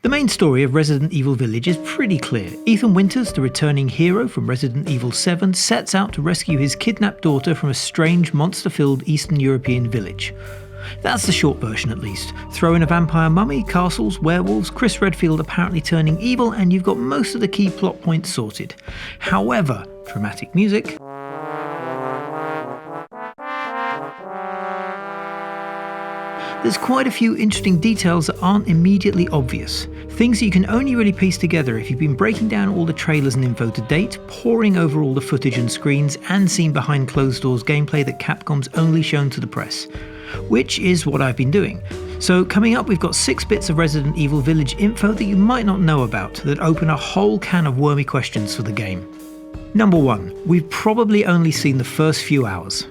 The main story of Resident Evil Village is pretty clear. Ethan Winters, the returning hero from Resident Evil 7, sets out to rescue his kidnapped daughter from a strange, monster-filled Eastern European village. That's the short version at least. Throw in a vampire mummy, castles, werewolves, Chris Redfield apparently turning evil, and you've got most of the key plot points sorted. However, dramatic music. There's quite a few interesting details that aren't immediately obvious. Things that you can only really piece together if you've been breaking down all the trailers and info to date, poring over all the footage and screens, and seen behind closed doors gameplay that Capcom's only shown to the press. Which is what I've been doing. So coming up, we've got 6 bits of Resident Evil Village info that you might not know about that open a whole can of wormy questions for the game. Number 1. We've probably only seen the first few hours.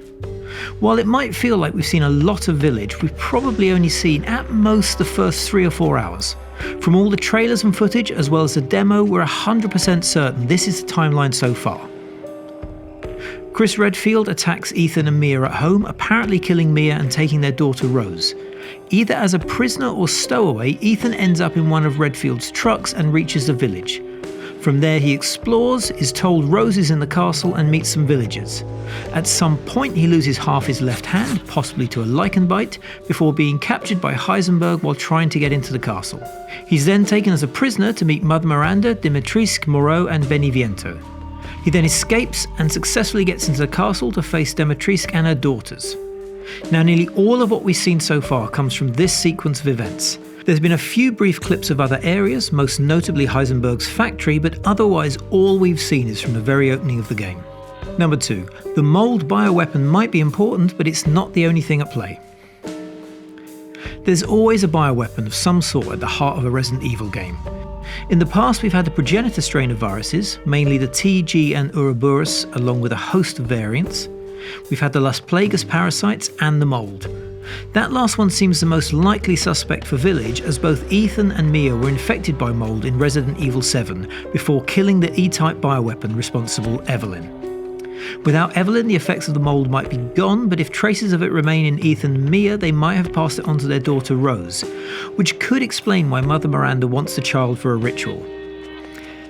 While it might feel like we've seen a lot of Village, we've probably only seen at most the first 3 or 4 hours. From all the trailers and footage as well as the demo, we're 100% certain this is the timeline so far. Chris Redfield attacks Ethan and Mia at home, apparently killing Mia and taking their daughter Rose. Either as a prisoner or stowaway, Ethan ends up in one of Redfield's trucks and reaches the village. From there he explores, is told Rose is in the castle and meets some villagers. At some point he loses half his left hand, possibly to a lichen bite, before being captured by Heisenberg while trying to get into the castle. He's then taken as a prisoner to meet Mother Miranda, Dimitrescu, Moreau and Beneviento. He then escapes and successfully gets into the castle to face Dimitrescu and her daughters. Now nearly all of what we've seen so far comes from this sequence of events. There's been a few brief clips of other areas, most notably Heisenberg's factory, but otherwise all we've seen is from the very opening of the game. Number 2. The mold bioweapon might be important, but it's not the only thing at play. There's always a bioweapon of some sort at the heart of a Resident Evil game. In the past we've had the Progenitor strain of viruses, mainly the T, G and Uroboros, along with a host of variants. We've had the Plagas parasites and the mold. That last one seems the most likely suspect for Village, as both Ethan and Mia were infected by mold in Resident Evil 7 before killing the E-type bioweapon responsible, Evelyn. Without Evelyn, the effects of the mold might be gone, but if traces of it remain in Ethan and Mia, they might have passed it on to their daughter Rose, which could explain why Mother Miranda wants the child for a ritual.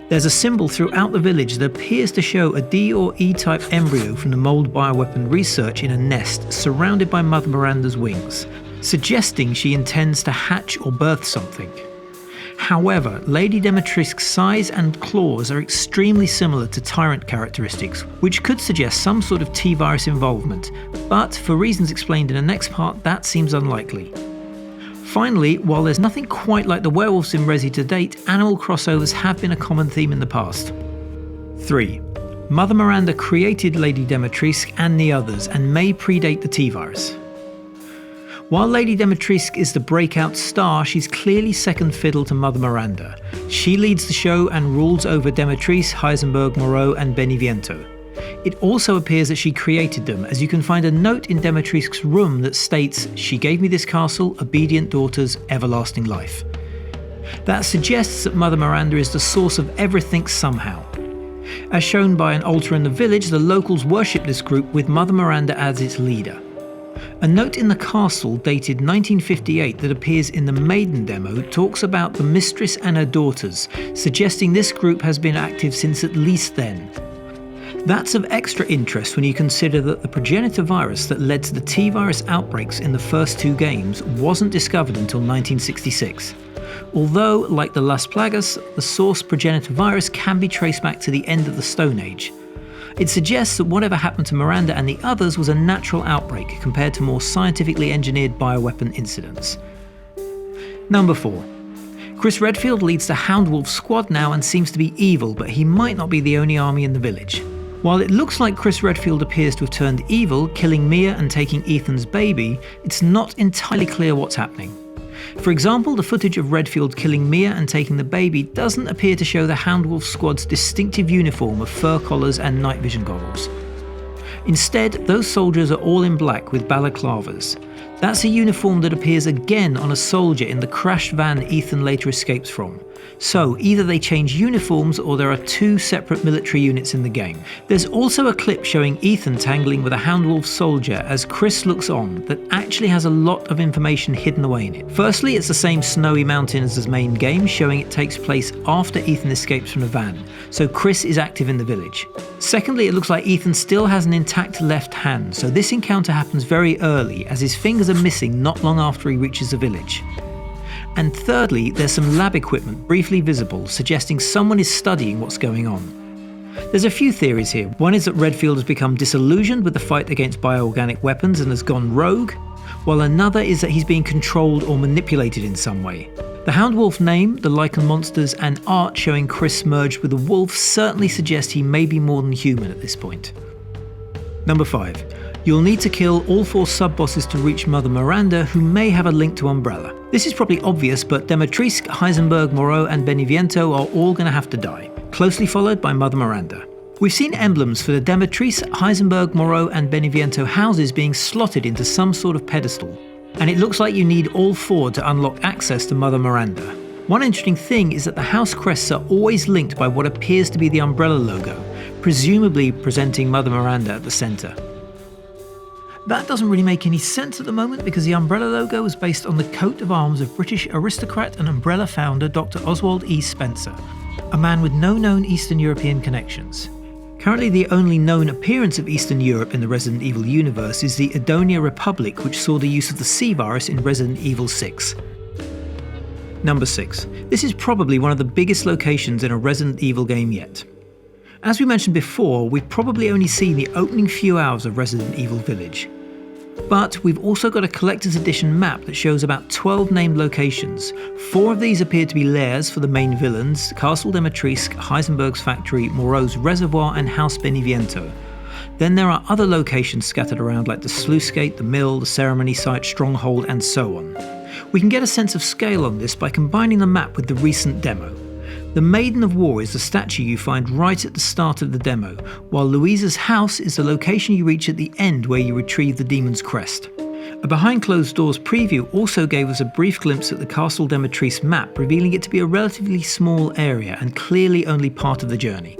There's a symbol throughout the village that appears to show a D or E-type embryo from the mold bioweapon research in a nest surrounded by Mother Miranda's wings, suggesting she intends to hatch or birth something. However, Lady Dimitrescu's size and claws are extremely similar to Tyrant characteristics, which could suggest some sort of T-virus involvement, but for reasons explained in the next part, that seems unlikely. Finally, while there's nothing quite like the werewolves in Resi to date, animal crossovers have been a common theme in the past. 3. Mother Miranda created Lady Dimitrescu and the others and may predate the T-virus. While Lady Dimitrescu is the breakout star, she's clearly second fiddle to Mother Miranda. She leads the show and rules over Dimitrescu, Heisenberg, Moreau and Beneviento. It also appears that she created them, as you can find a note in Dimitrescu's room that states, "She gave me this castle, obedient daughters, everlasting life." That suggests that Mother Miranda is the source of everything somehow. As shown by an altar in the village, the locals worship this group with Mother Miranda as its leader. A note in the castle dated 1958 that appears in the Maiden demo talks about the mistress and her daughters, suggesting this group has been active since at least then. That's of extra interest when you consider that the Progenitor virus that led to the T-virus outbreaks in the first 2 games wasn't discovered until 1966. Although, like the Plagas, the source Progenitor virus can be traced back to the end of the Stone Age. It suggests that whatever happened to Miranda and the others was a natural outbreak compared to more scientifically engineered bioweapon incidents. Number 4. Chris Redfield leads the Houndwolf squad now and seems to be evil, but he might not be the only army in the village. While it looks like Chris Redfield appears to have turned evil, killing Mia and taking Ethan's baby, it's not entirely clear what's happening. For example, the footage of Redfield killing Mia and taking the baby doesn't appear to show the Houndwolf squad's distinctive uniform of fur collars and night vision goggles. Instead, those soldiers are all in black with balaclavas. That's a uniform that appears again on a soldier in the crashed van Ethan later escapes from. So either they change uniforms or there are two separate military units in the game. There's also a clip showing Ethan tangling with a Houndwolf soldier as Chris looks on that actually has a lot of information hidden away in it. Firstly, it's the same snowy mountain as the main game, showing it takes place after Ethan escapes from the van, so Chris is active in the village. Secondly, it looks like Ethan still has an intact left hand, so this encounter happens very early as his fingers are missing not long after he reaches the village. And thirdly, there's some lab equipment briefly visible, suggesting someone is studying what's going on. There's a few theories here. One is that Redfield has become disillusioned with the fight against bioorganic weapons and has gone rogue, while another is that he's being controlled or manipulated in some way. The Houndwolf name, the lichen monsters, and art showing Chris merged with a wolf certainly suggest he may be more than human at this point. Number 5. You'll need to kill all 4 sub-bosses to reach Mother Miranda, who may have a link to Umbrella. This is probably obvious, but Demetrisk, Heisenberg, Moreau and Beneviento are all going to have to die, closely followed by Mother Miranda. We've seen emblems for the Demetrisk, Heisenberg, Moreau and Beneviento houses being slotted into some sort of pedestal, and it looks like you need all 4 to unlock access to Mother Miranda. One interesting thing is that the house crests are always linked by what appears to be the Umbrella logo, presumably presenting Mother Miranda at the centre. That doesn't really make any sense at the moment because the Umbrella logo was based on the coat of arms of British aristocrat and Umbrella founder Dr. Oswald E. Spencer, a man with no known Eastern European connections. Currently the only known appearance of Eastern Europe in the Resident Evil universe is the Edonia Republic, which saw the use of the C virus in Resident Evil 6. Number 6. This is probably one of the biggest locations in a Resident Evil game yet. As we mentioned before, we've probably only seen the opening few hours of Resident Evil Village. But we've also got a collector's edition map that shows about 12 named locations. 4 of these appear to be lairs for the main villains: Castle Demetrisk, Heisenberg's factory, Moreau's reservoir and House Beneviento. Then there are other locations scattered around like the sluice gate, the mill, the ceremony site, stronghold and so on. We can get a sense of scale on this by combining the map with the recent demo. The Maiden of War is the statue you find right at the start of the demo, while Louisa's house is the location you reach at the end where you retrieve the demon's crest. A behind closed doors preview also gave us a brief glimpse at the Castle Demetrice map, revealing it to be a relatively small area and clearly only part of the journey.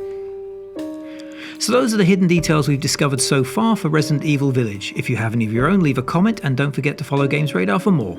So those are the hidden details we've discovered so far for Resident Evil Village. If you have any of your own, leave a comment and don't forget to follow Games Radar for more.